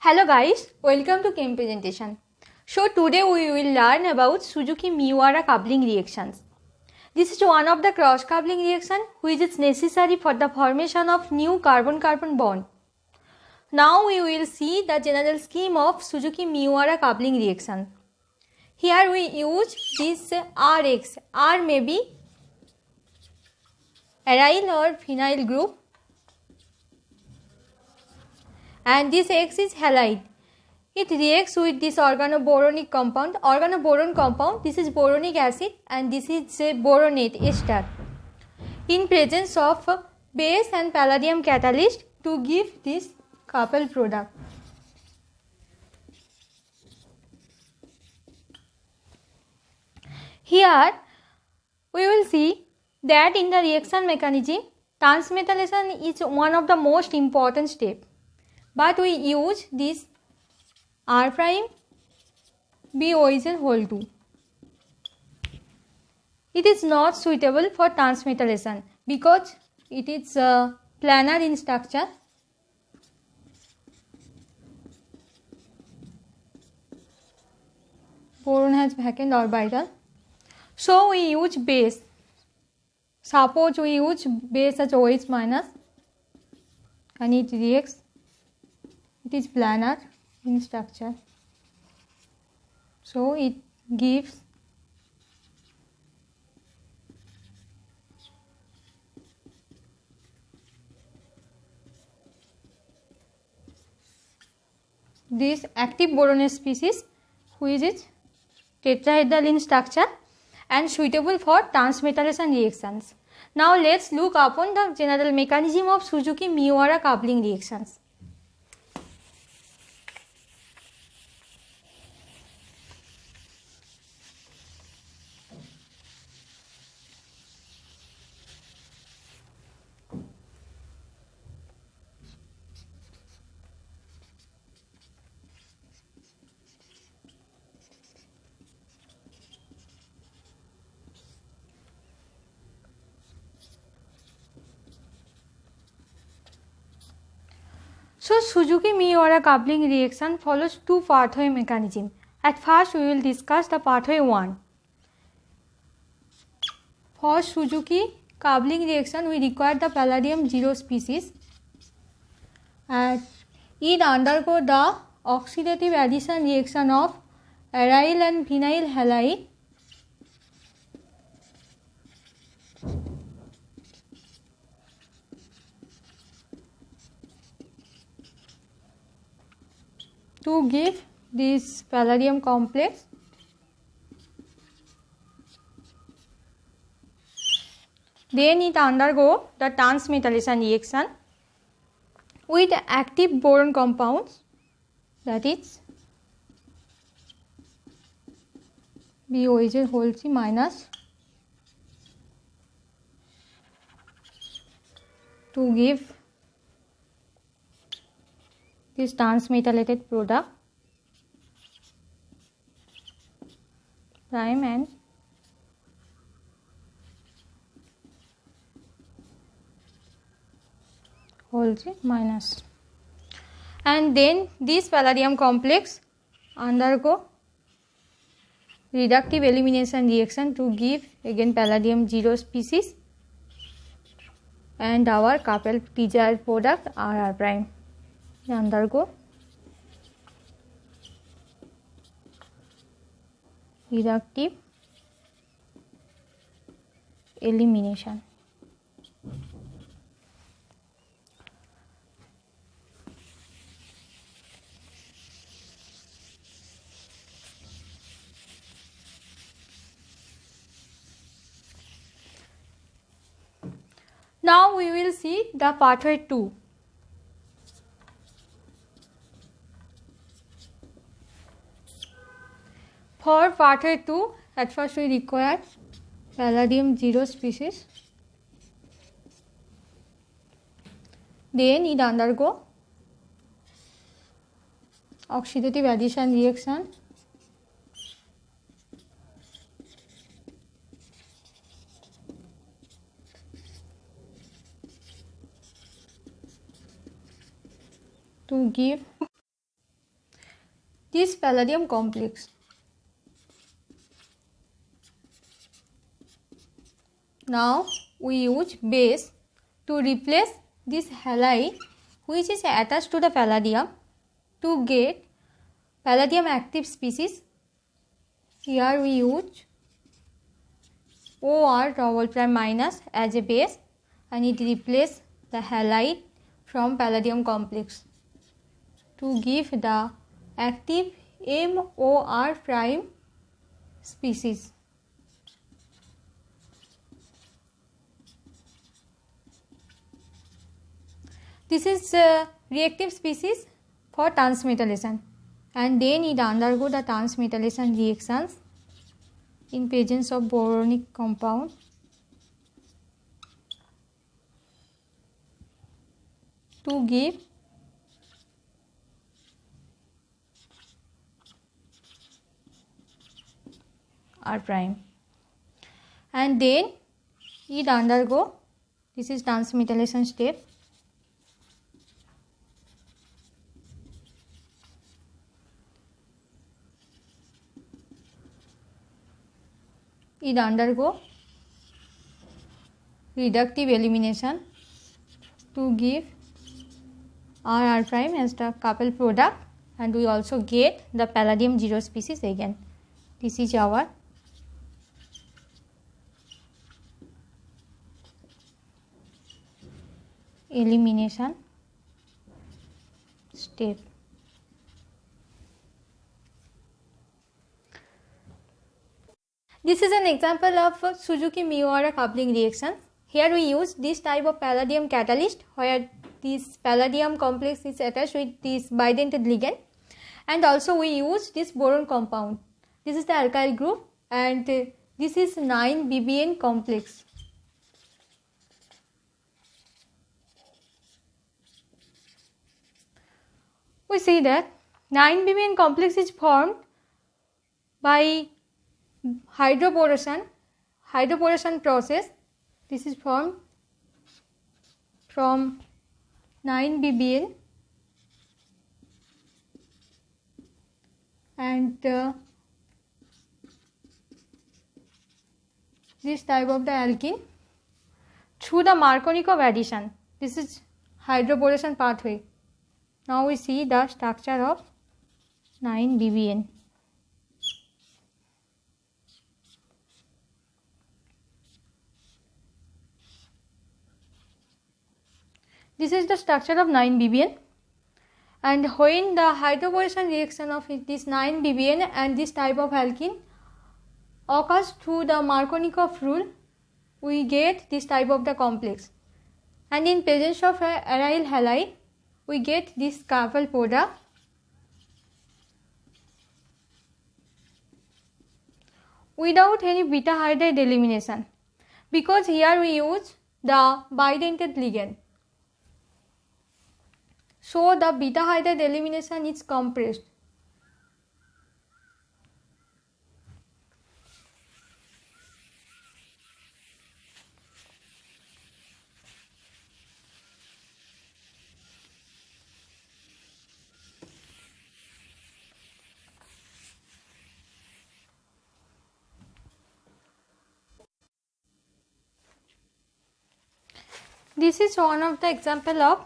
Hello guys, welcome to Chem presentation. So today we will learn about Suzuki-Miwara coupling reactions. This is one of the cross coupling reaction which is necessary for the formation of new carbon-carbon bond. Now we will see the general scheme of Suzuki-Miwara coupling reaction. Here we use this RX. R may be aryl or phenyl group and this X is halide. It reacts with this organoboronic compound. Organoboron compound, this is boronic acid and this is a boronate ester. In presence of base and palladium catalyst to give this coupled product. Here we will see that in the reaction mechanism, transmetallation is one of the most important steps. But we use this R prime B oxygen whole 2. It is not suitable for transmetallation because it is planar in structure. Boron has vacant orbital. So we use base. Suppose we use base as OH minus and it reacts. It is planar in structure. So it gives this active boron species which is tetrahedral in structure and suitable for transmetallation reactions. Now let's look upon the general mechanism of Suzuki-Miwara coupling reactions. So Suzuki-Miwara coupling reaction follows two pathway mechanism. At first we will discuss the pathway 1. For Suzuki coupling reaction we require the palladium 0 species and it undergo the oxidative addition reaction of aryl and phenyl halide to give this palladium complex. Then it undergo the transmetallation reaction with active boron compounds, that is BOH whole 3 minus to give this transmetallated product prime and whole 3 minus, and then this palladium complex undergo reductive elimination reaction to give again palladium 0 species and our coupled desired product RR prime undergo reductive elimination. Now we will see the pathway 2. For pathway 2, at first we require palladium 0 species. Then it undergo oxidative addition reaction to give this palladium complex. Now we use base to replace this halide which is attached to the palladium to get palladium active species. Here we use OR double prime minus as a base and it replaces the halide from palladium complex to give the active MOR prime species. This is reactive species for transmetallation, and then it undergo the transmetallation reactions in presence of boronic compound to give R prime, and then it undergo, this is transmetallation step, it undergo reductive elimination to give R prime as the coupled product, and we also get the palladium 0 species again. This is our elimination step. This is an example of Suzuki-Miura coupling reaction. Here we use this type of palladium catalyst where this palladium complex is attached with this bidentate ligand, and also we use this boron compound. This is the alkyl group and this is 9-BBN complex. We see that 9-BBN complex is formed by hydroboration process. This is formed from 9-BBN and this type of the alkene through the Markovnikov addition. This is hydroboration pathway. Now we see the structure of 9-BBN. This is the structure of 9-BBN, and when the hydroboration reaction of this 9-BBN and this type of alkene occurs through the Markovnikov rule, we get this type of the complex, and in presence of aryl halide we get this coupled product without any beta hydride elimination, because here we use the bidentate ligand. So the beta hydride elimination is compressed. This is one of the example of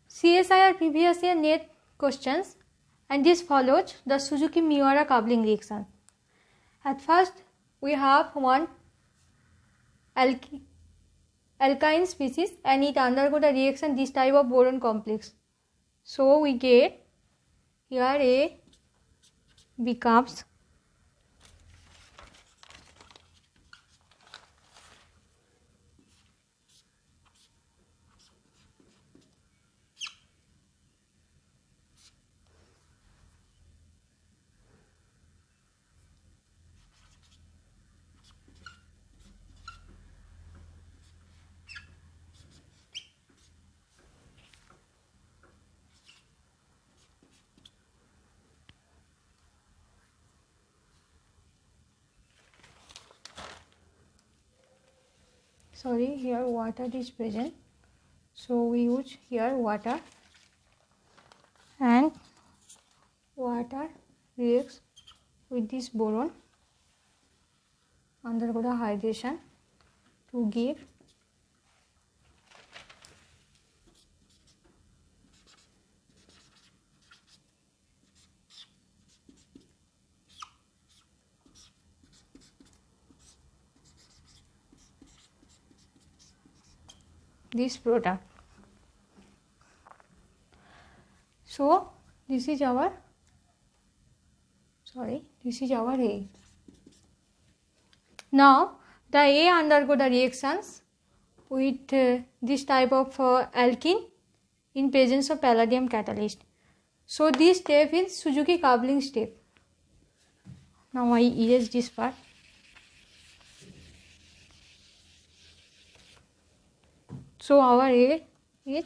CSIR previous year NET questions, and this follows the Suzuki-Miura coupling reaction. At first we have one alkyne species and it undergo the reaction this type of boron complex. So we get here A becomes here water is present, so we use here water, and water water reacts with this boron, undergo the hydration to give this product. So this is our A. Now the A undergo the reactions with this type of alkene in presence of palladium catalyst. So this step is Suzuki coupling step. Now I erase this part. So our A is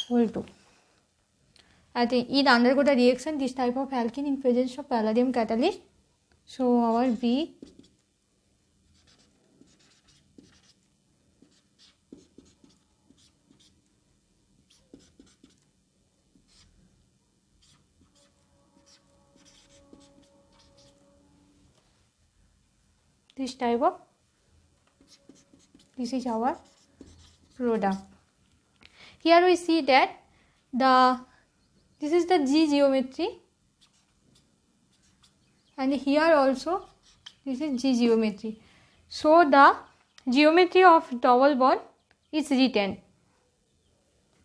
whole 2. I think it undergo the reaction this type of alkene in presence of palladium catalyst. So our B this type of, this is our product. Here we see that this is the G geometry, and here also this is G geometry. So the geometry of double bond is retained.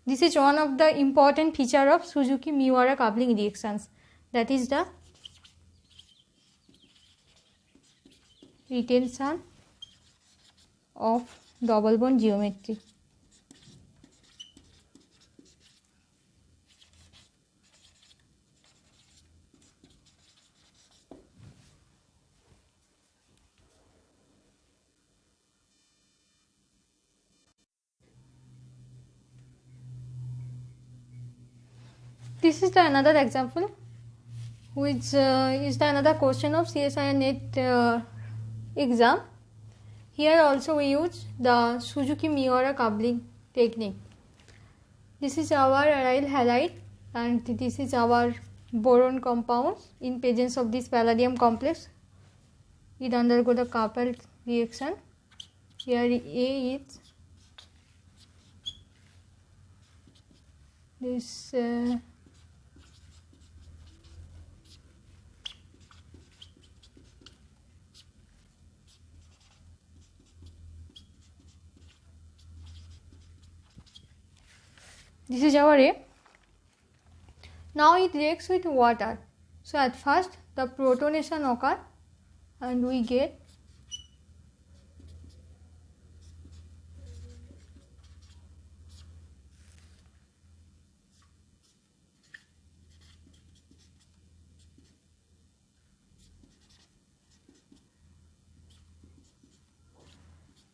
This is one of the important feature of Suzuki-Miwara coupling reactions, that is the retention of double bond geometry. This is the another example, which is the another question of CSIR NET exam. Here also we use the Suzuki-Miwara coupling technique. This is our aryl halide and this is our boron compound in presence of this palladium complex. It undergo the coupled reaction. Here A is this this is our A. Now it reacts with water. So at first the protonation occurs and we get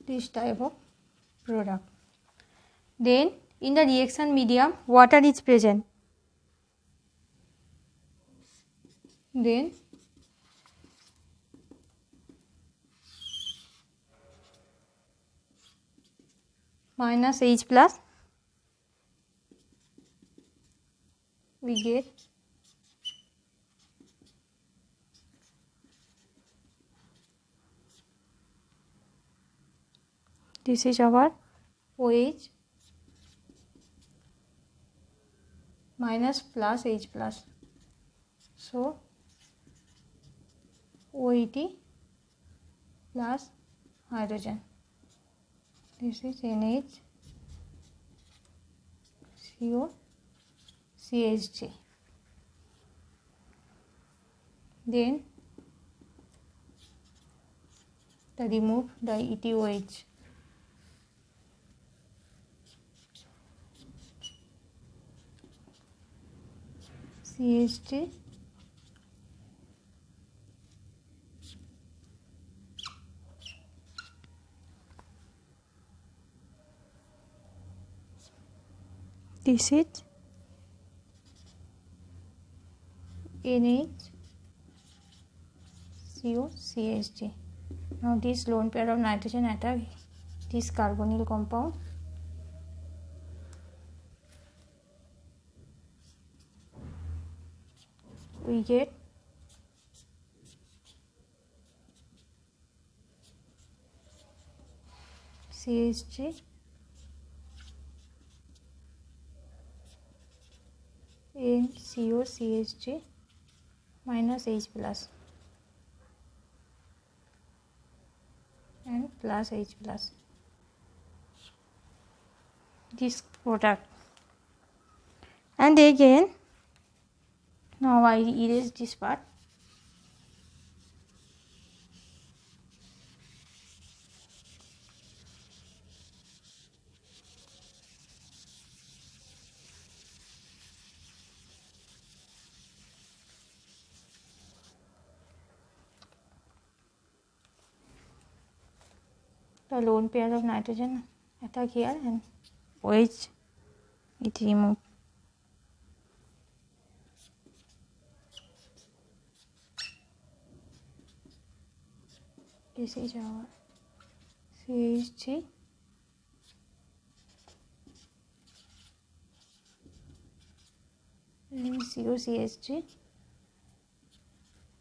this type of product. Then in the reaction medium water is present. Then minus H plus we get this is our OH minus plus H plus. So OET plus hydrogen. This is NH CO CH3. Then to remove the ETOH. CH3 this is NH CO CH3. Now this lone pair of nitrogen attack this carbonyl compound. We get CH3 and COCH3 minus H plus and plus H plus. This product, and again now I erase this part. The lone pair of nitrogen attack here and OH it removed. This is our CH3 and COCH3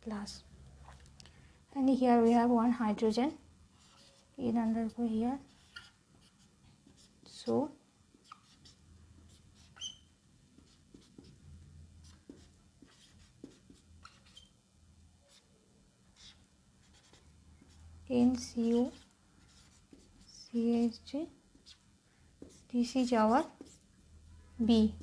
plus, and here we have one hydrogen in undergo here. So NCO CH3, this is our B.